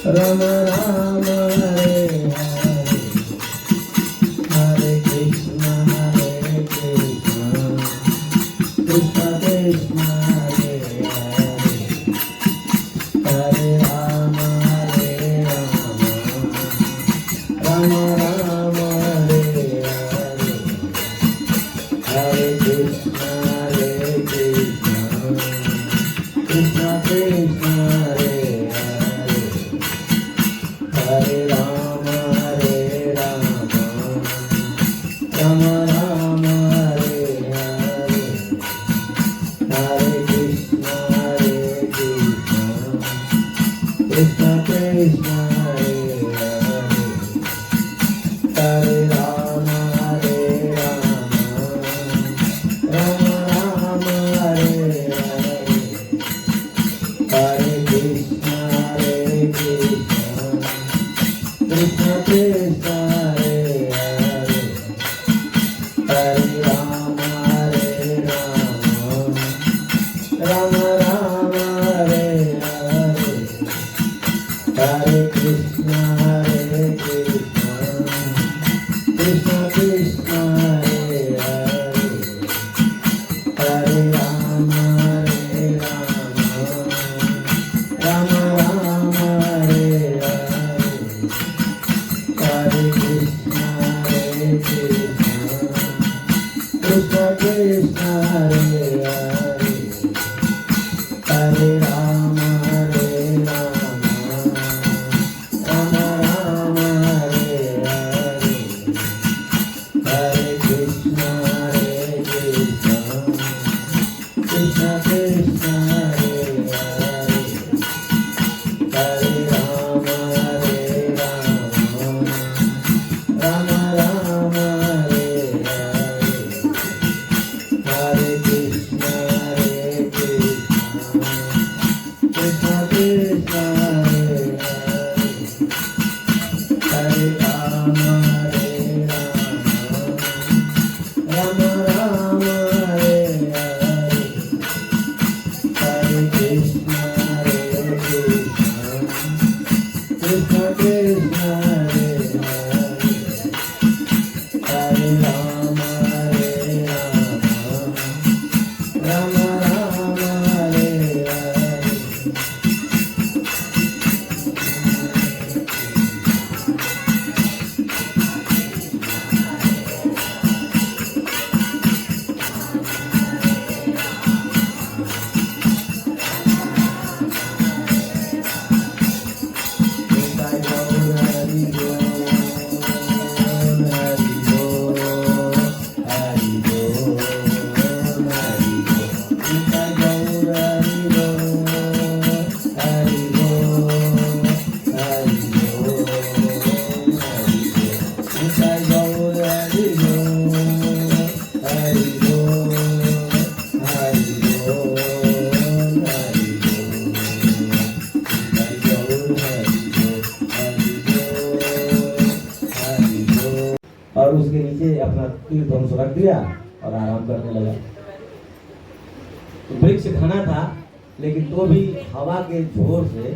राम राम हरे हरे हरे कृष्ण कृष्ण कृष्ण हरे हरे हरे राम राम राम हरे हरे हरे कृष्ण कृष्ण कृष्ण हरे हरे हरे राम राम राम हरे हरे हरे कृष्ण कृष्ण कृष्ण हरे हरे हरे राम राम राम हरे हरे हरे कृष्ण कृष्ण कृष्ण हरे हरे हरे राम राम राम हरे हरे हरे कृष्ण कृष्ण कृष्ण हरे हरे हरे राम राम राम हरे हरे हरे कृष्ण कृष्ण कृष्ण हरे हरे हरे राम राम राम हरे हरे हरे कृष्ण कृष्ण कृष्ण हरे हरे हरे राम राम राम हरे हरे हरे कृष्ण कृष्ण कृष्ण हरे हरे हरे राम राम राम हरे हरे हरे कृष्ण कृष्ण कृष्ण हरे हरे हरे राम राम राम हरे हरे और उसके नीचे अपना तीर धनुष रख दिया और आराम करने लगा। तो वृक्ष घना था, लेकिन तो भी हवा के जोर से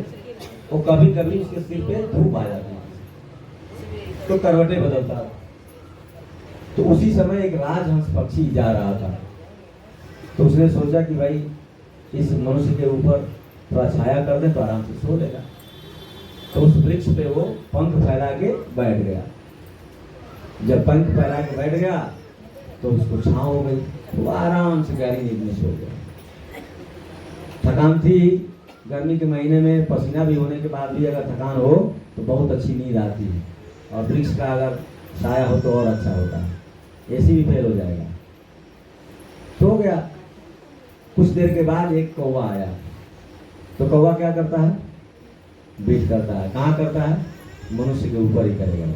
वो कभी कभी उसके सिर पे धूप आ जाती, तो करवटें बदलता। तो उसी समय एक राजहंस पक्षी जा रहा था, तो उसने सोचा कि भाई इस मनुष्य के ऊपर थोड़ा छाया कर दे तो आराम से सो लेगा। तो उस वृक्ष पे वो पंख फैला के बैठ गया। जब पंख फैला के बैठ गया तो उसको छांव हो गई, तो वो आराम से गहरी नींद में सो गया। थकान थी, गर्मी के महीने में पसीना भी होने के बाद भी अगर थकान हो तो बहुत अच्छी नींद आती है, और वृक्ष का अगर छाया हो तो और अच्छा होता है। एसी भी फेल हो जाएगा। सो गया। कुछ देर के बाद एक कौवा आया। तो कौवा क्या करता है? बीट करता है। कहाँ करता है? मनुष्य के ऊपर ही करेगा।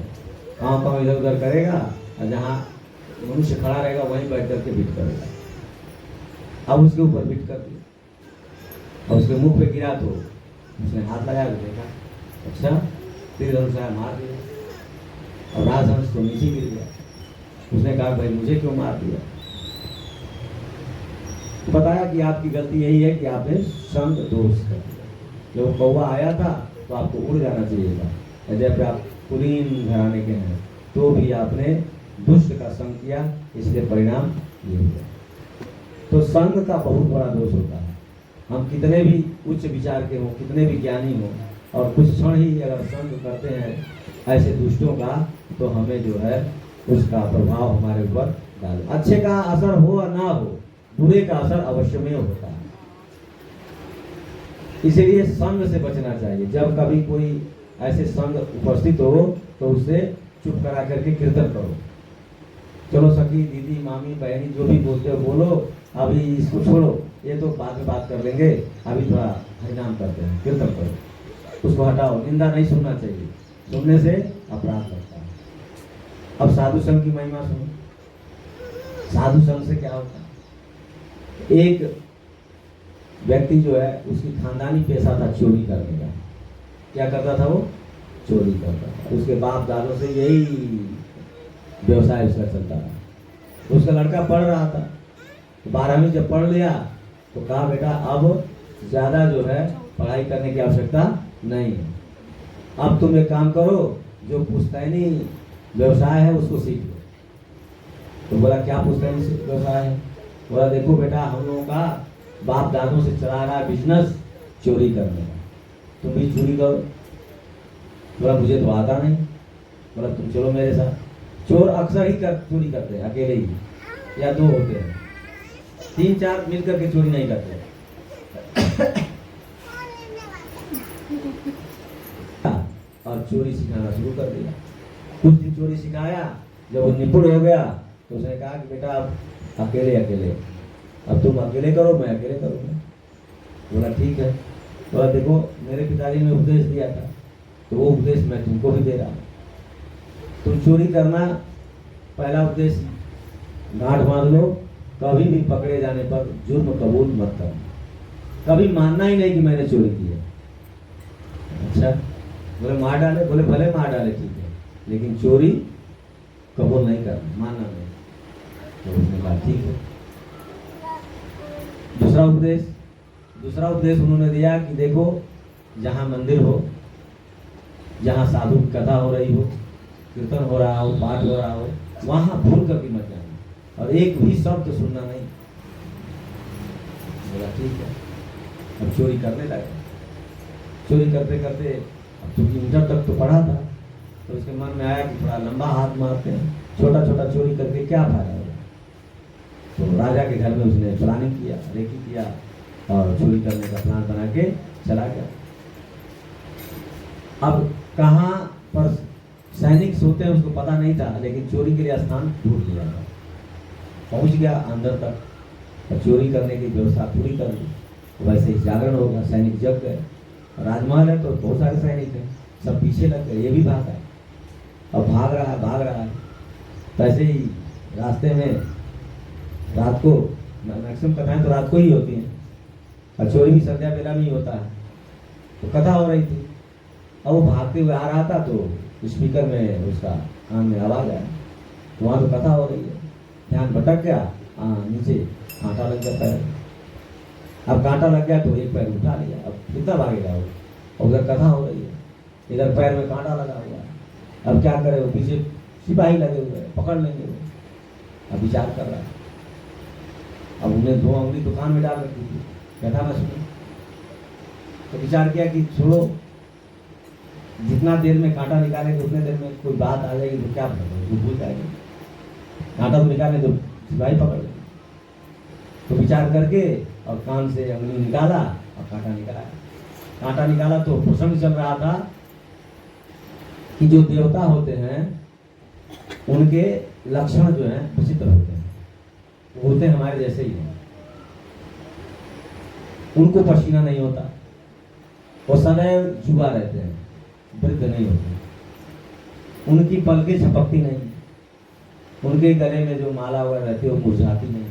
पाँव पाँव इधर उधर करेगा, और जहाँ मनुष्य खड़ा रहेगा वहीं बैठ करके बीट करेगा। अब उसके ऊपर बीट कर दिया, और उसके मुंह पे गिरा तो उसने हाथ लगा के देखा, अच्छा, तीर धनुष मार दिया, और राजहंस तो नीचे गिर गया। उसने कहा भाई मुझे क्यों मार दिया? बताया कि आपकी गलती यही है कि आपने संग दोष कर दिया। जब कौवा आया था तो तो आपको उड़ जाना चाहिए था। जब आप कुलीन घराने के हैं तो भी आपने दुष्ट का संग किया, इसलिए परिणाम ये हुआ। तो संग का बहुत बड़ा दोष होता है। हम कितने भी उच्च विचार के हों, कितने भी ज्ञानी हों, और कुछ क्षण ही अगर संग करते हैं ऐसे दुष्टों का, तो हमें जो है उसका प्रभाव हमारे ऊपर डाले। अच्छे का असर हो या ना हो, बुरे का असर अवश्य में होता है। इसीलिए संग से बचना चाहिए। जब कभी कोई ऐसे संग उपस्थित हो तो उससे चुप करा करके कीर्तन करो। चलो सखी, दीदी, मामी, बहनी जो भी बोलते हो बोलो, अभी इसको छोड़ो, ये तो बाद में बात कर लेंगे, अभी थोड़ा हरिनाम करते हैं, कीर्तन करो। उसको हटाओ, निंदा नहीं सुनना चाहिए, सुनने से अपराध लगता है। अब साधु संघ की महिमा सुनो। साधु संघ से क्या होता है? एक व्यक्ति जो है, उसकी खानदानी पेशा था चोरी करने का। क्या करता था वो? चोरी करता था। उसके बाप दादों से यही व्यवसाय उसका चलता रहा। उसका लड़का पढ़ रहा था, 12वीं जब पढ़ लिया तो कहा बेटा अब ज़्यादा जो है पढ़ाई करने की आवश्यकता नहीं है, अब तुम एक काम करो, जो पुश्तैनी व्यवसाय है उसको सीख लो। तो बोला क्या पुश्तैनी व्यवसाय है? बोला देखो बेटा, हम लोगों का बाप दादों से चला रहा बिजनेस चोरी करने का, तुम भी चोरी करो। बोला मुझे तो आता नहीं। बोला तुम चलो मेरे साथ। चोर अक्सर ही चोरी करते हैं, अकेले ही या दो होते हैं, 3-4 मिलकर के चोरी नहीं करते। और चोरी सिखाना शुरू कर दिया। कुछ दिन चोरी सिखाया, जब वो निपुण हो गया तो उसने कहा कि बेटा अब अकेले अब तुम अकेले करो, मैं अकेले करूँगा। बोला ठीक है। बोला देखो मेरे पिताजी ने उपदेश दिया था, तो वो उपदेश मैं तुमको भी दे रहा हूँ। तुम चोरी करना, पहला उपदेश गांठ बांध लो, कभी भी पकड़े जाने पर जुर्म कबूल मत करना, कभी मानना ही नहीं कि मैंने चोरी की है। अच्छा, बोले मार डाले? बोले भले मार डाले, ठीक है, लेकिन चोरी कबूल नहीं करना, मानना नहीं। तो उसने कहा ठीक है। दूसरा उपदेश उन्होंने दिया कि देखो जहाँ मंदिर हो, जहाँ साधु की कथा हो रही हो, कीर्तन हो रहा हो, पाठ हो रहा हो, वहाँ भूल कर भी मत जाना, और एक भी शब्द सुनना नहीं। बोला ठीक है। अब चोरी करने लगा। चोरी करते करते अब चूंकि इंटर तक तो पढ़ा था, तो उसके मन में आया कि थोड़ा लंबा हाथ मारते हैं, छोटा छोटा चोरी करके क्या फायदा होगा। तो राजा के घर में उसने प्लानिंग किया, रेकी किया, और चोरी करने का प्लान बना के चला गया। अब कहाँ पर सैनिक सोते हैं उसको पता नहीं था, लेकिन चोरी के लिए स्थान ढूंढ लिया था। पहुंच गया अंदर तक और चोरी करने की व्यवस्था पूरी कर ली। वैसे ही जागरण होगा, सैनिक जग गए। राजमहल है तो बहुत सारे सैनिक हैं, सब पीछे लग गए, ये भी भागा और भाग रहा है। तो ऐसे ही रास्ते में रात को, मैक्सिमम कथाएं तो रात को ही होती हैं, और चोरी भी संध्या बेला में ही होता है। तो कथा हो रही थी, अब वो भागते हुए आ रहा था, तो स्पीकर में उसका कान में आवाज आया, तो वहाँ तो कथा हो रही है, ध्यान भटक गया, नीचे कांटा लग जाता है। अब कांटा लग गया तो एक पैर उठा लिया, अब कितना भागेगा वो, और उधर कथा हो रही है, इधर पैर में कांटा लगा हुआ है। अब क्या करे, वो पीछे सिपाही लगे हुए हैं, पकड़ लेंगे वो। अब विचार कर रहा है, अब उन्हें 2 उंगली दुकान में डाल रखी थी, कथा में सुनी। तो विचार किया कि छोड़ो, जितना देर में कांटा निकालेंगे उतने देर में कोई बात आ जाएगी तो क्या पता, वो भूल जाएंगे। कांटा तो निकाले तो सिपाही पकड़ लेंगे। तो विचार करके और कान से अंगुली निकाला और कांटा निकाला। कांटा निकाला तो प्रसंग चल रहा था कि जो देवता होते हैं उनके लक्षण जो हैं विचित्र होते हैं, वो होते हैं हमारे जैसे ही हैं। उनको पसीना नहीं होता, वो सदैव जुआ रहते हैं, वृद्ध नहीं होते, उनकी पलकें झपकती नहीं, उनके गले में जो माला हुआ रहती है वो मुरझाती नहीं।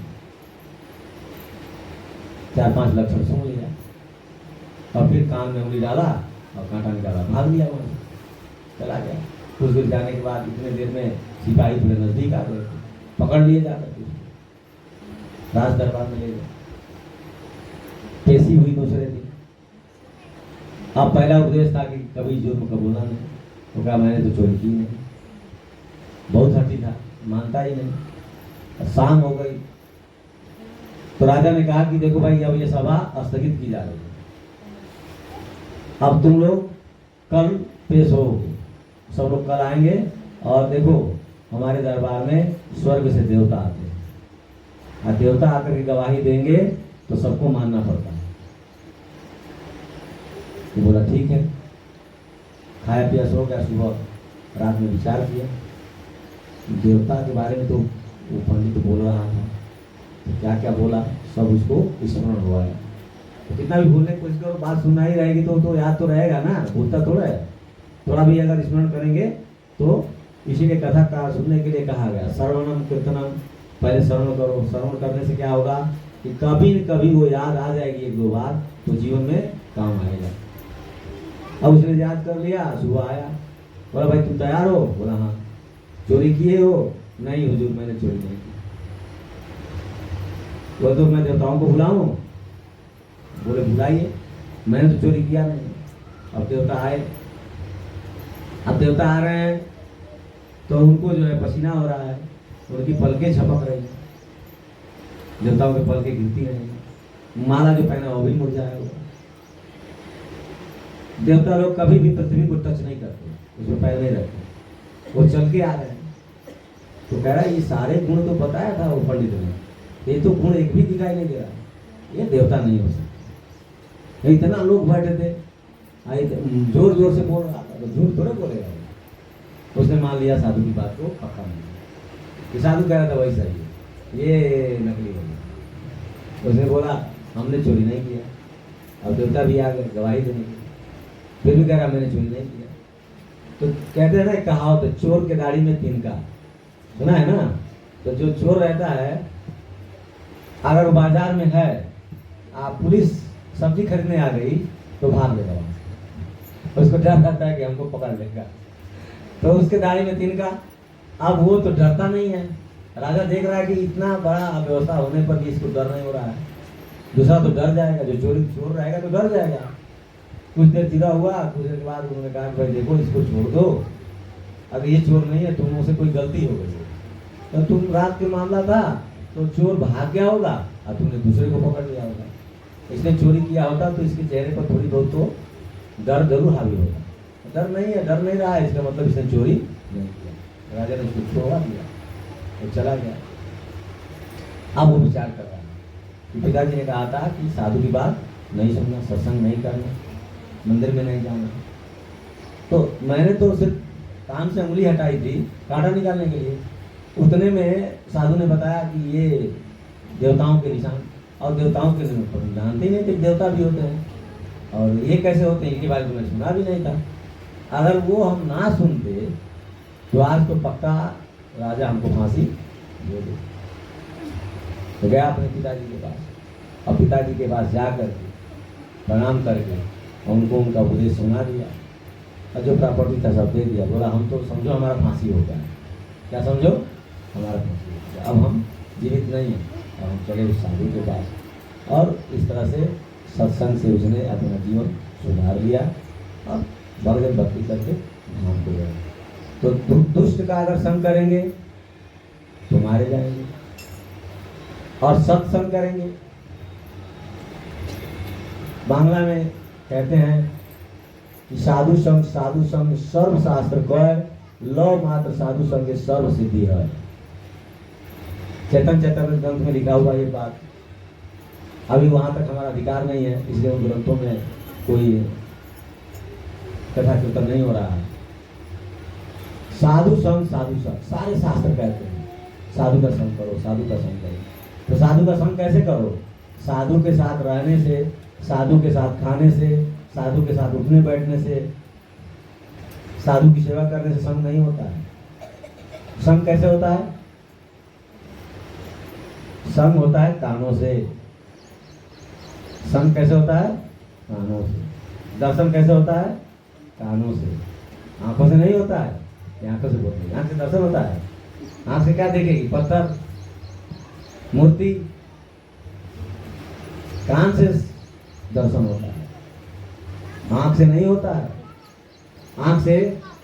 4-5 लक्षण सुन लिया और फिर कान में उंगली डाला और कांटा निकाला, भाग लिया, वहां चला गया। कुछ दूर जाने के बाद इतने देर में सिपाही थोड़े नजदीक आ गए, पकड़ लिए जाकर राज दरबार में ले गए। पेशी हुई दूसरे दिन। अब पहला उपदेश था कि कभी जुर्म का बोला नहीं, तो कहा मैंने तो चोरी की नहीं। बहुत हटी था, मानता ही नहीं। शाम हो गई तो राजा ने कहा कि देखो भाई, अब ये सभा स्थगित की जा रही है, अब तुम लोग कल पेश हो, सब लोग कल आएंगे। और देखो हमारे दरबार में स्वर्ग से देवता आते हैं, और देवता आकर के गवाही देंगे तो सबको मानना पड़ता है। तो बोला ठीक है, खाया पिया सो गया। सुबह रात में विचार किया, देवता के बारे में तो वो पंडित बोल रहा था, तो क्या क्या बोला सब उसको स्मरण हुआ है। तो कितना भी भूलने की कोशिश करो, बात सुनना ही रहेगी तो याद तो रहेगा ना, भूलता थोड़ा है। थोड़ा भी अगर स्मरण करेंगे तो इसीलिए कथा का सुनने के लिए कहा गया, श्रवणम कीर्तनम, पहले श्रवण करो। श्रवण करने से क्या होगा कि कभी न कभी वो याद आ जाएगी एक दो बार, तो जीवन में काम आएगा। अब उसने याद कर लिया, सुबह आया, बोला भाई तुम तैयार हो? बोला हाँ। चोरी किए हो? नहीं हुजूर, मैंने चोरी नहीं की। बोला तो मैं देवताओं को बुलाऊं? बोले बुलाइए, मैंने तो चोरी किया नहीं। अब देवता आए, अब देवता आ रहे हैं तो उनको जो है पसीना हो रहा है, उनकी पलकें झपक रही हैं, देवताओं के पलकें गिरती रहेंगी, माला जो पहना वो भी मुड़ जाएगा। देवता लोग कभी भी पृथ्वी को टच नहीं करते, उसमें पैर नहीं रखते, वो चल के आ रहे हैं। तो कह रहा है ये सारे गुण तो बताया था वो पंडित ने, ये तो गुण एक भी दिखाई नहीं दे रहा, ये देवता नहीं हो सकता। इतना लोग बैठे थे, जोर जोर से बोल रहा था, तो झूठ थोड़े बोलेगा। उसने मान लिया साधु की बात को, पक्का मान लिया। साधु कह रहा था वही सही है, ये नकली है। उसने बोला हमने चोरी नहीं किया। अब देवता भी आ गए गवाही देने के, फिर भी कह रहा मैंने चोरी नहीं किया। तो कहते हैं ना कहावत, तो चोर के दाढ़ी में तिनका, सुना है ना। तो जो चोर रहता है, अगर वो बाजार में है, पुलिस सब्जी खरीदने आ गई तो भाग लेगा वहां से, उसको डर रहता है कि हमको पकड़ लेगा, तो उसके दाढ़ी में तिनका। अब वो तो डरता नहीं है, राजा देख रहा है कि इतना बड़ा व्यवस्था होने पर भी इसको डर नहीं हो रहा है। दूसरा तो डर जाएगा, जो चोर रहेगा तो डर जाएगा। कुछ देर चिरा हुआ, कुछ देर के बाद उन्होंने कहा भाई देखो इसको छोड़ दो, अगर ये चोर नहीं है, तुम से कोई गलती हो गई, तो तुम रात के मामला था तो चोर भाग गया होगा और तुमने दूसरे को पकड़ लिया होगा। इसने चोरी किया होता तो इसके चेहरे पर थोड़ी बहुत तो डर जरूर हावी होगा। डर नहीं है, डर नहीं रहा है, इसका मतलब इसने चोरी नहीं किया। राजा ने उसको छोड़ा दिया, वो चला गया। अब वो विचार कर रहा है कि पिताजी ने कहा था कि साधु की बात नहीं सुनना, सत्संग नहीं करना, मंदिर में नहीं जाना। तो मैंने तो सिर्फ कान से उंगली हटाई थी कांटा निकालने के लिए, उतने में साधु ने बताया कि ये देवताओं के निशान, और देवताओं के जानते ही नहीं थे देवता भी होते हैं, और ये कैसे होते हैं इनके बारे में सुना भी नहीं था। अगर वो हम ना सुनते तो आज तो पक्का राजा हमको फांसी दे दे। तो गया अपने पिताजी के पास, और पिताजी के पास जा करके प्रणाम करके उनको उनका उपदेश सुना दिया, और जो प्रॉपर्टी था सब दे दिया। बोला हम तो समझो हमारा फांसी हो गया। क्या समझो? हमारा फांसी हो गया, अब हम जीवित नहीं हैं। और हम चले उस साधु के पास, और इस तरह से सत्संग से उसने अपना जीवन सुधार लिया और भगत भक्ति करके धाम को गए। तो दुष्ट का अगर संग करेंगे तो मारे जाएंगे, और सत्संग करेंगे। बांग्ला में कहते हैं कि साधु संग सर्व शास्त्र कय, लव मात्र साधु संग सर्व सिद्धि है। चेतन ग्रंथ में लिखा हुआ ये बात। अभी वहां तक हमारा अधिकार नहीं है, इसलिए उन ग्रंथों में कोई कथा कीर्तन नहीं हो रहा है। साधु संग सारे शास्त्र कहते हैं साधु का संग करो, साधु का संग करो। तो साधु का संग कैसे करो? साधु के साथ रहने से, साधु के साथ खाने से, साधु के साथ उठने बैठने से, साधु की सेवा करने से संग नहीं होता है। संग कैसे होता है? संग होता है कानों से। संग कैसे होता है? कानों से। दर्शन कैसे होता है? कानों से। आंखों से नहीं होता है, ये आंखों से बोलते हैं। आंख से दर्शन होता है। आंख से क्या देखेगी? पत्थर, मूर्ति। कान से दर्शन होता है, आंख से नहीं होता है। आंख से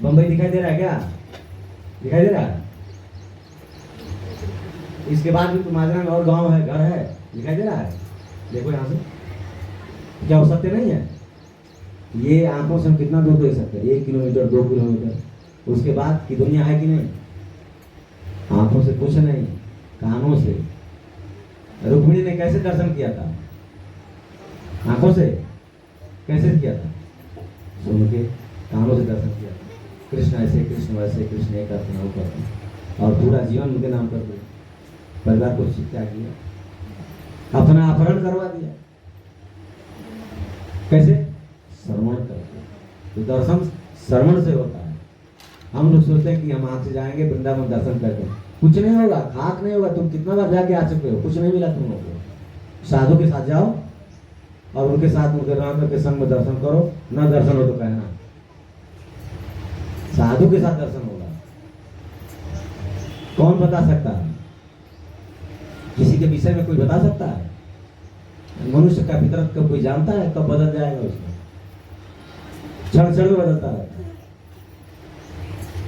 बंबई दिखाई दे रहा है क्या? दिखाई दे रहा है? इसके बाद भी माजरा में और गांव है, घर है, दिखाई दे रहा है? देखो यहाँ से, क्या वो सत्य नहीं है? ये आंखों से हम कितना दूर देख सकते हैं? 1 किलोमीटर, 2 किलोमीटर। उसके बाद की दुनिया है कि नहीं? आंखों से कुछ नहीं, कानों से। रुक्मिणी ने कैसे दर्शन किया था? आंखों से। कैसे किया था? सुन के, कानों से दर्शन किया था। कृष्ण ऐसे, कृष्ण वैसे, कृष्ण ये करते हैं, वो करते हैं, और पूरा जीवन उनके नाम कर दिया। परिवार को शिक्षा किया, अपना अपहरण करवा दिया। कैसे? श्रवण करके। तो दर्शन श्रवण से होता है। हम लोग सोचते हैं कि हम आंख से जाएंगे वृंदावन दर्शन करके, कुछ नहीं होगा, खाक नहीं होगा। तुम कितना बार जाके आ चुके हो, कुछ नहीं मिला तुम लोग को। साधु के साथ जाओ और उनके साथ, उनके राम के संग में दर्शन करो। ना दर्शन हो तो कहना, साधु के साथ दर्शन होगा। कौन बता सकता है? किसी के विषय में कोई बता सकता है? मनुष्य का फितरत कब कोई जानता है? कब बदल जाएगा उसमें? क्षण क्षण में बदलता रहता है।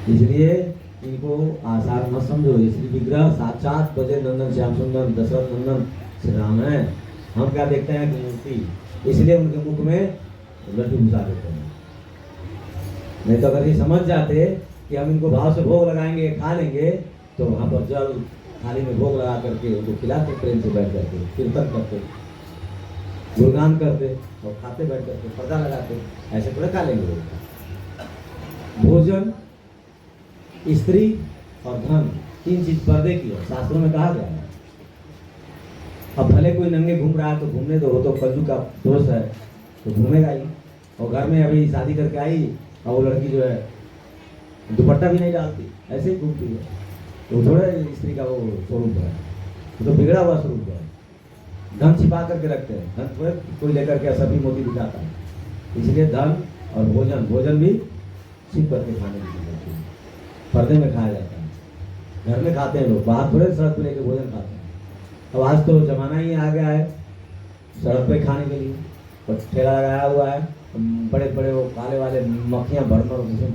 इसलिए इनको आसार मत समझो। श्री विग्रह साक्षात बजे नंदन श्याम सुंदर दशरथ नंदन श्री राम है। हम क्या देखते हैं कि मूर्ति, इसलिए उनके मुख में लड्डू घुसा देते हैं। नहीं तो अगर ये समझ जाते कि हम इनको भाव से भोग लगाएंगे, खा लेंगे, तो वहां पर जल थाली में भोग लगा करके उनको खिलाते, प्रेम से बैठ जाते, कीर्तन करते, गुणगान करते और खाते बैठ करके, पर्दा लगाते। ऐसे थोड़ा खा लेंगे लोग। भोजन, स्त्री और धन, 3 चीज पर्दे की है, शास्त्रों में कहा गया है। अब भले कोई नंगे घूम रहा है तो घूमने दो, वो तो कलयुग का दोष है, तो घूमेगा ही। और घर में अभी शादी करके आई और वो लड़की जो है दुपट्टा भी नहीं डालती, ऐसे ही घूमती है, तो थोड़ा स्त्री का वो स्वरूप है, तो बिगड़ा हुआ स्वरूप है। धन छिपा करके रखते हैं, धन थोड़े कोई लेकर के सभी मोती दिखाता है। इसलिए धन और भोजन, भोजन भी छिप करके खाने की चीज होती है, पर्दे में खाया जाता है। घर में खाते हैं लोग, बाहर थोड़े सड़क पर लेके भोजन खाते हैं। अब आज तो जमाना ही आ गया है सड़क पे खाने के लिए, और ठेला लगाया हुआ है, बड़े बड़े वो काले वाले मक्खियाँ भर भर उसमें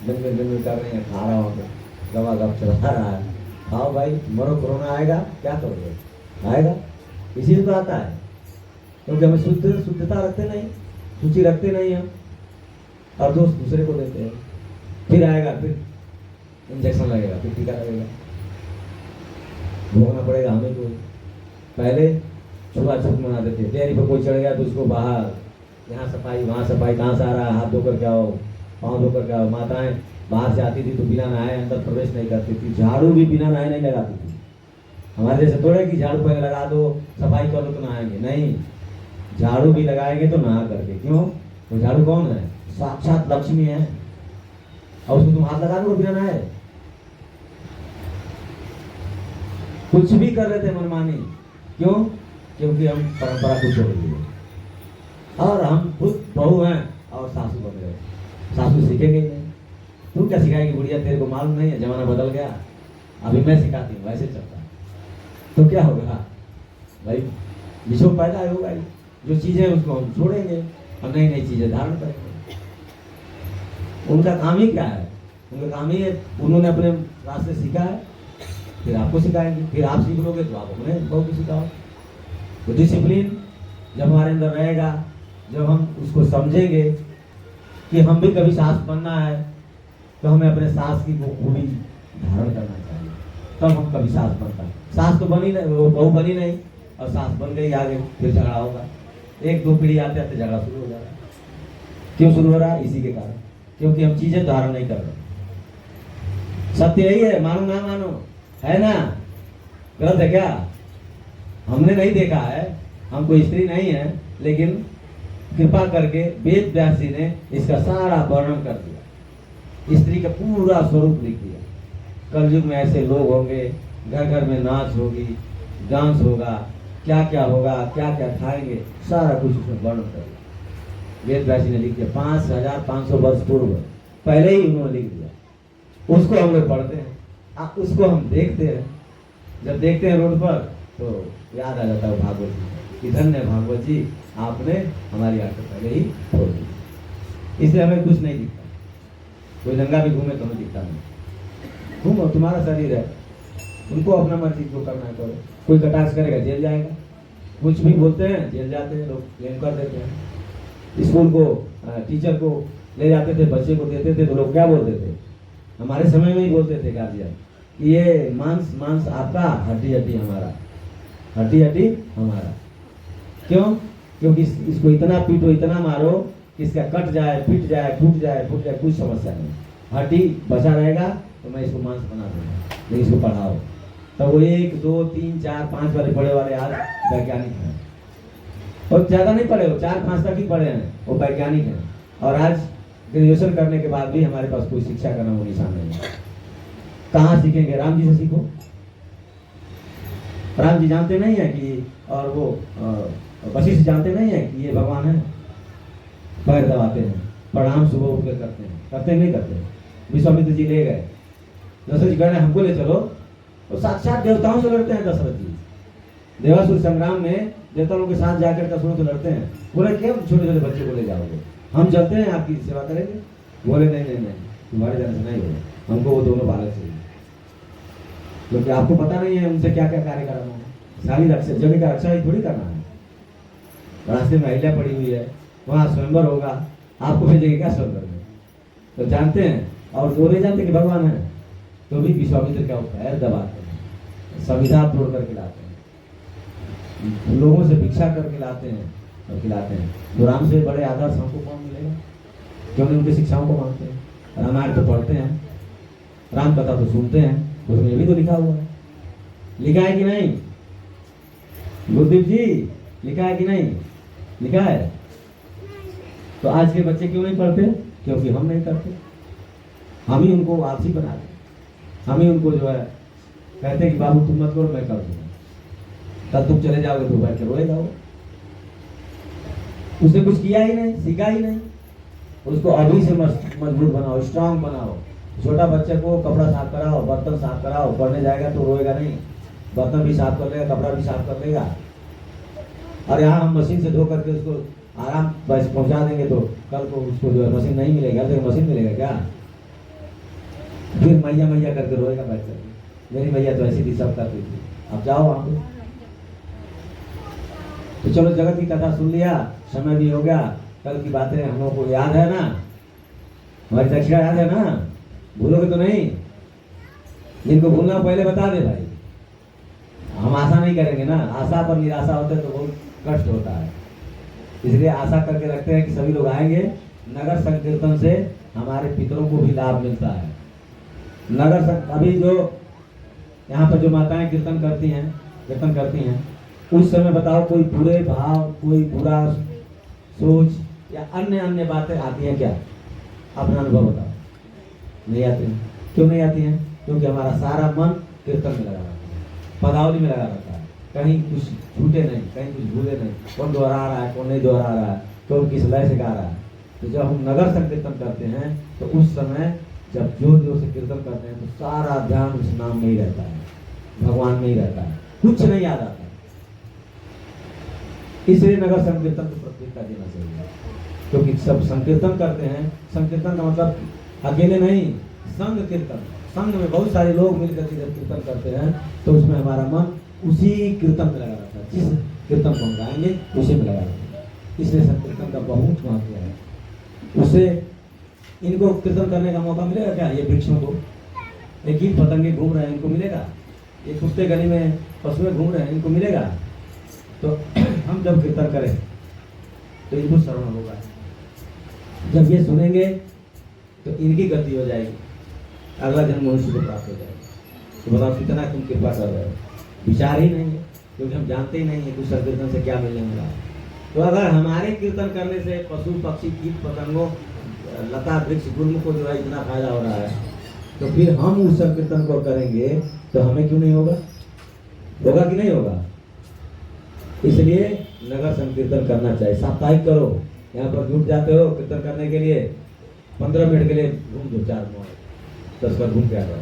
जंगल कर रही हैं, खा रहा हूँ, गवा गप चला रहा है। खाओ भाई, मरो, कोरोना आएगा, क्या करोगे? आएगा, इसी तो आता है, क्योंकि हमें शुद्धता रखते नहीं, सूची रखते नहीं हम, और दोस्त दूसरे को देते हैं। फिर आएगा, फिर इंजेक्शन लगेगा, फिर टीका लगेगा, भोगना पड़ेगा हमें। तो पहले छुआछूत मनाते थे, डेयरी पर कोई चढ़ गया तो उसको बाहर, यहाँ सफाई वहाँ सफाई, कहाँ से आ रहा है, हाथ धोकर के आओ, पाँव धोकर के आओ। माताएं बाहर से आती थी तो बिना नहाए अंदर प्रवेश नहीं करती थी, झाड़ू भी बिना नहाए नहीं लगाती थी। हमारे जैसे थोड़े कि झाड़ू पहले लगा दो, सफाई कर लो तो नहाएंगे, नहीं, झाड़ू भी लगाएंगे तो नहा करके। क्यों? तो झाड़ू कौन है? साक्षात लक्ष्मी है, और उसको तुम हाथ लगा दो बिना नहाए। कुछ भी कर रहे थे मनमानी, क्यों? क्योंकि हम परंपरा को छोड़ दिए, और हम खुद बहू हैं और सासू बन गए। सासू सीखेंगे नहीं, तू क्या सिखाएगी? बुढ़िया तेरे को मालूम नहीं है, जमाना बदल गया, अभी मैं सिखाती हूँ, ऐसे चलता। तो क्या होगा भाई? विश्व पैदा होगा ही, जो चीजें उसको हम छोड़ेंगे और नई नई चीजें धारण करेंगे। उनका काम ही क्या है? उनका काम ही है, उन्होंने अपने रास्ते सीखा है, फिर आपको सिखाएंगे, फिर आप सीख लोगे तो आप अपने बहू को सिखाओ। तो डिसिप्लिन जब हमारे अंदर रहेगा, जब हम उसको समझेंगे कि हम भी कभी सास बनना है, तो हमें अपने सास की खूबी धारण करना चाहिए, तब हम कभी सास बनता है। सास तो बनी नहीं, वो बहू बनी नहीं, और सास बन गई आगे, फिर झगड़ा होगा। 1-2 पीढ़ी आते आते झगड़ा शुरू हो जाएगा। क्यों शुरू हो रहा है? इसी के कारण, क्योंकि हम चीजें धारण नहीं कर रहे। सत्य यही है, मानो ना मानो, है ना? गलत है क्या? हमने नहीं देखा है, हम कोई स्त्री नहीं है, लेकिन कृपा करके वेद व्यास जी ने इसका सारा वर्णन कर दिया, स्त्री का पूरा स्वरूप लिख दिया। कलयुग में ऐसे लोग होंगे, घर घर में नाच होगी, डांस होगा, क्या क्या होगा, क्या क्या खाएंगे, सारा कुछ उसमें वर्णन कर दिया। वेद व्यास जी ने लिख दिया 5500 वर्ष पूर्व, पहले ही उन्होंने लिख दिया। उसको हम लोग पढ़ते हैं, उसको हम देखते हैं। जब देखते हैं रोड पर तो याद आ जाता है भागवत जी कि धन्य भागवत जी, आपने हमारी आंखें पहले ही खोल दी। इसलिए हमें कुछ नहीं दिखता। कोई नंगा भी घूमे तो हमें दिखता नहीं। घूमो, तुम्हारा शरीर है, उनको अपना मर्जी जो करना है करो। कोई कटाक्ष करेगा जेल जाएगा, कुछ भी बोलते हैं जेल जाते हैं लोग, क्लेम कर देते हैं। स्कूल को टीचर को ले जाते थे, बच्चे को देते थे तो लोग क्या बोलते थे, हमारे समय में ही बोलते थे गार्जियन कि ये मांस मांस आपका, हड्डी हड्डी हमारा, हड्डी हड्डी हमारा। क्यों? क्योंकि इसको इतना पीटो, इतना मारो कि इसका कट जाए, पिट जाए, फूट जाए, कुछ समस्या नहीं, हड्डी बचा रहेगा तो मैं इसको मांस बना दूंगा। लेकिन इसको पढ़ाओ तो वो 1, 2, 3, 4, 5 वाले पढ़े वाले आज वैज्ञानिक हैं, और ज़्यादा नहीं पढ़े, वो 4, 5 तक ही पढ़े हैं, वो वैज्ञानिक हैं। और आज ग्रेजुएशन करने के बाद भी हमारे पास कोई शिक्षा का नामो निशान नहीं है। कहाँ सीखेंगे? राम जी से सीखो। राम जी जानते नहीं है कि, और वो वशिष्ठ जानते नहीं है कि ये भगवान है। पैर दबाते हैं, प्रणाम सुबह उठ कर करते नहीं करते। विश्वामित्र जी ले गए, दशरथ जी कह रहे हमको ले चलो, तो साक्षात देवताओं से लड़ते हैं दशरथ जी। देवासुर संग्राम में देवताओं के साथ जाकर दशरथ से लड़ते हैं। बोले क्यों छोटे छोटे बच्चे को ले जाओगे, हम चलते हैं आपकी सेवा करेंगे। बोले नहीं नहीं नहीं, तुम्हारे जाने से नहीं होगा, हमको वो दोनों बालक चाहिए, क्योंकि आपको पता नहीं है उनसे क्या क्या कार्य करना है। सारी रक्षा, जगह का रक्षा ही थोड़ी करना है। रास्ते में अहिल्या पड़ी हुई है, वहाँ स्वयंवर होगा, आपको भेजेंगे क्या स्वयंवर में? तो जानते हैं, और वो नहीं जानते कि भगवान है, तो भी विश्वामित्र क्या पैर दबाते हैं, संविधा तोड़ कर खिलाते हैं, लोगों से भिक्षा करके लाते हैं और खिलाते हैं। तो राम से बड़े आदर्श हमको कौन मिलेगा? क्यों नहीं उनकी शिक्षाओं को मानते हैं? रामायण तो पढ़ते हैं, राम कथा तो सुनते हैं, उसमें भी तो लिखा हुआ है। लिखा है कि नहीं गुरदीप जी? लिखा है कि नहीं? लिखा है। तो आज के बच्चे क्यों नहीं पढ़ते? क्योंकि हम नहीं करते। हम ही उनको आलसी बनाते, हम ही उनको जो है कहते हैं कि बाबू तुम मत करो, मैं कर दूंगा। कल तुम चले जाओगे तो बैठ कर रोएगा वो। उसने कुछ किया ही नहीं, सीखा ही नहीं। उसको अभी से मजबूत बनाओ, स्ट्रांग बनाओ। छोटा बच्चे को कपड़ा साफ कराओ, बर्तन साफ कराओ, पढ़ने जाएगा तो रोएगा नहीं, बर्तन भी साफ कर लेगा, कपड़ा भी साफ कर लेगा। और यहाँ हम मशीन से धो करके उसको आराम बस पहुंचा देंगे तो कल को उसको जो है मशीन नहीं मिलेगा, तो मशीन मिलेगा क्या? फिर मैया मैया करके रोएगा बैठ कर, मेरी मैया तो ऐसी थी, सब करती थी। अब जाओ वहां पे। तो चलो जगत की कथा सुन लिया, समय भी हो गया, कल की बातें हम लोग को याद है ना? हमारी दक्षिणा याद है ना? भूलोगे तो नहीं? जिनको भूलना पहले बता दे भाई, हम आशा नहीं करेंगे ना। आशा पर निराशा होते तो बहुत कष्ट होता है, इसलिए आशा करके रखते हैं कि सभी लोग आएंगे। नगर संकीर्तन से हमारे पितरों को भी लाभ मिलता है। अभी जो यहाँ पर जो माताएं कीर्तन करती हैं, उस समय बताओ कोई बुरे भाव, कोई बुरा सोच या अन्य बातें आती हैं क्या? अपना अनुभव बताओ। नहीं आती हैं। क्यों नहीं आती हैं? क्योंकि हमारा सारा मन कीर्तन में लगा रहता है, पदावली में लगा रहता है। कहीं कुछ छूटे नहीं, कहीं कुछ भूले नहीं, कौन दोहरा रहा है, कौन नहीं दोहरा रहा है, कौन किस लय से गा रहा है। तो जब हम नगर संकीर्तन करते हैं तो उस समय जब जोर जोर से कीर्तन करते हैं तो सारा ध्यान उस नाम में ही रहता है, भगवान में ही रहता है, कुछ नहीं याद आता है। इसलिए नगर संकीर्तन को प्राथमिकता देना चाहिए, क्योंकि सब संकीर्तन करते हैं। संकीर्तन का मतलब अकेले नहीं, संघ कीर्तन। संघ में बहुत सारे लोग मिलकर के जब कीर्तन करते हैं तो उसमें हमारा मन उसी कीर्तन में लगा रहता है, जिस कीर्तन को हम गाएंगे उसी में लगा रहता है। इसलिए संकीर्तन का बहुत महत्व है। उससे इनको कीर्तन करने का मौका मिलेगा क्या? ये वृक्षों को, एक ही पतंगे घूम रहे हैं, इनको मिलेगा? ये कुत्ते गली में पशुएं घूम रहे हैं, इनको मिलेगा? तो हम जब कीर्तन करें तो इनको श्रवण होगा। जब ये सुनेंगे तो इनकी गति हो जाएगी, अगला जन्म मनुष्य को प्राप्त हो जाएगा। तो बताओ कितना तुम कृपा कर रहे हो? विचार ही नहीं है, क्योंकि हम जानते ही नहीं है कुछ कीर्तन से क्या मिलने वाला है। तो अगर हमारे कीर्तन करने से पशु पक्षी कीट पतंगों लता वृक्ष गुल्म को जो है इतना फायदा हो रहा है, तो फिर हम उस संकीर्तन को करेंगे तो हमें क्यों नहीं होगा? होगा कि नहीं होगा? इसलिए नगर संकीर्तन करना चाहिए। साप्ताहिक करो, यहाँ पर जुट जाते हो कीर्तन करने के लिए, 15 मिनट के लिए घूम दो, 4 मोड़ 10 बार घूम के आ जाओ।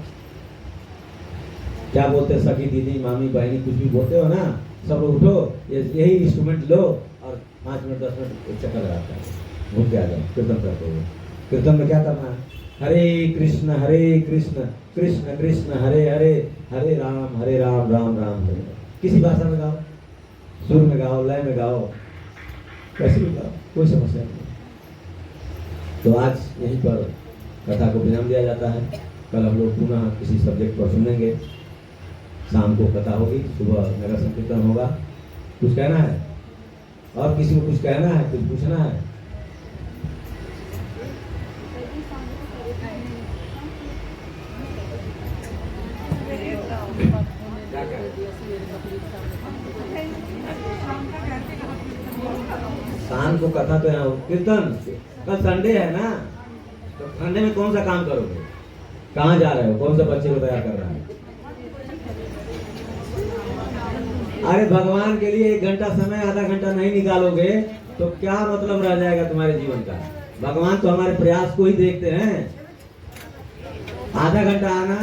क्या बोलते सखी दीदी मामी बहनी कुछ भी बोलते हो ना, सब लोग उठो, यही इंस्ट्रूमेंट लो और 5 मिनट 10 मिनट एक चक्कर लगाता है, घूम के आ जाओ, कीर्तन करते हुए। कीर्तन में क्या करना है? हरे कृष्ण कृष्ण कृष्ण हरे हरे, हरे राम राम राम हरे। किसी भाषा में गाओ, सुर में गाओ, लय में गाओ, कैसे भी गाओ, कोई समस्या नहीं। तो आज यहीं पर कथा को विराम दिया जाता है। कल हम लोग पुनः किसी सब्जेक्ट पर सुनेंगे। शाम को कथा होगी, सुबह नगर संकीर्तन होगा। कुछ कहना है और किसी को कुछ कहना है, कुछ पूछना है? शाम को कथा तो यहाँ कीर्तन, कल संडे है ना, तो संडे में कौन सा काम करोगे? कहाँ जा रहे हो? कौन सा बच्चे को तैयार कर रहा है? अरे भगवान के लिए 1 घंटा समय, आधा घंटा नहीं निकालोगे तो क्या मतलब रह जाएगा तुम्हारे जीवन का? भगवान तो हमारे प्रयास को ही देखते हैं। आधा घंटा आना,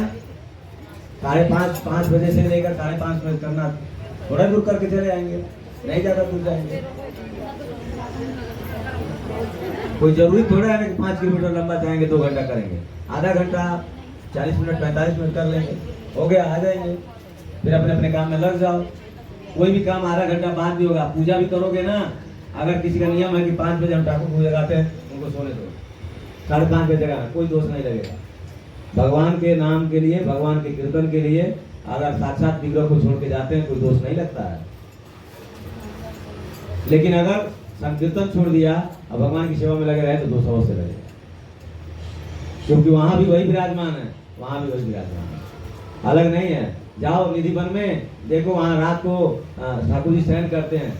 5:30 बजे से लेकर 5:30 बजे करना, थोड़ा दूर करके चले आएंगे, नहीं ज्यादा दूर जाएंगे। कोई जरूरी थोड़ा है कि 5 किलोमीटर लंबा जाएंगे 2 घंटा करेंगे। आधा घंटा, 40 मिनट, 45 मिनट कर लेंगे, हो गया, आ जाएंगे। फिर अपने अपने काम में लग जाओ। कोई भी काम आधा घंटा बाद भी होगा। पूजा भी करोगे ना, अगर किसी का नियम है कि 5 बजे हम ठाकुर पूजा लगाते हैं, उनको सोने दो, 5:30 बजे जगह, कोई दोष नहीं लगेगा। भगवान के नाम के लिए, भगवान के कीर्तन के लिए अगर साक्षात विग्रह को छोड़ के जाते हैं, कोई दोष नहीं लगता है। लेकिन अगर संकीर्तन छोड़ दिया और भगवान की सेवा में लगे रहे तो दोष अवश्य लगेगा, क्योंकि वहां भी वही विराजमान है, वहां भी वही विराजमान है, अलग नहीं है। जाओ निधि वन में, देखो वहाँ रात को ठाकुर जी शयन करते हैं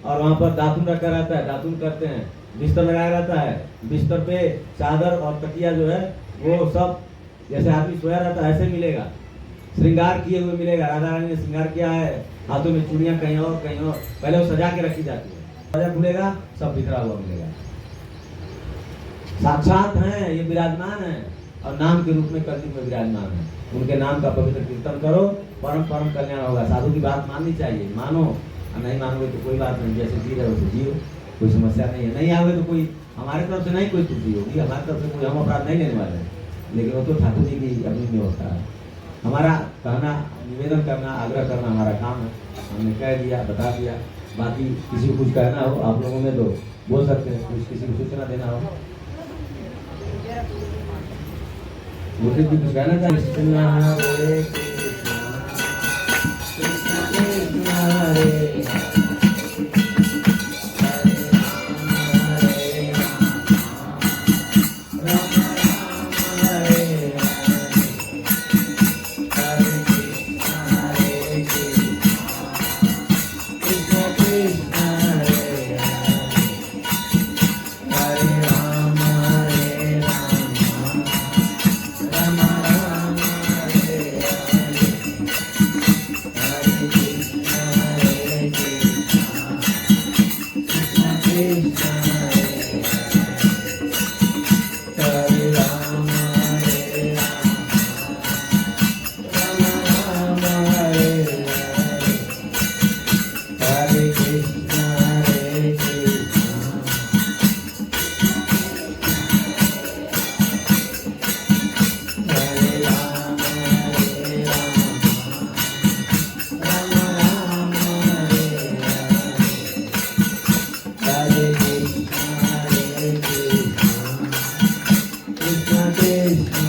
और वहाँ पर दातुन रखा रहता है, दातुन करते हैं, बिस्तर लगाया रहता है, बिस्तर पे चादर और तकिया जो है वो सब जैसे आदमी सोया रहता है ऐसे मिलेगा, श्रृंगार किए हुए मिलेगा। राधा रानी ने श्रृंगार किया है, हाथों में चूड़ियाँ कहीं और कहीं और, पहले वो सजा के रखी जाती है, सजा खुलेगा सब बिखरा हुआ मिलेगा। साक्षात हैं, ये विराजमान है और नाम के रूप में कलयुग में विराजमान है। उनके नाम का पवित्र कीर्तन करो, परम परम कल्याण होगा। साधु की बात माननी चाहिए, मानो, और नहीं मानोगे तो कोई बात नहीं, जैसे जी रहे हो तो जियो, कोई समस्या नहीं है। नहीं आओगे तो कोई हमारे तरफ से नहीं कोई त्रुटि होगी, हमारी तरफ से कोई हम अपराध नहीं लेने वाले हैं, लेकिन वो तो ठाकुर जी की अपनी व्यवस्था है। हमारा कहना, निवेदन करना, आग्रह करना हमारा काम है। हमने कह दिया, बता दिया। बाकी किसी को कुछ कहना हो आप लोगों में तो बोल सकते हैं, कुछ किसी को सूचना देना हो, मुझे भी कुछ कहना चाहिए। Krishna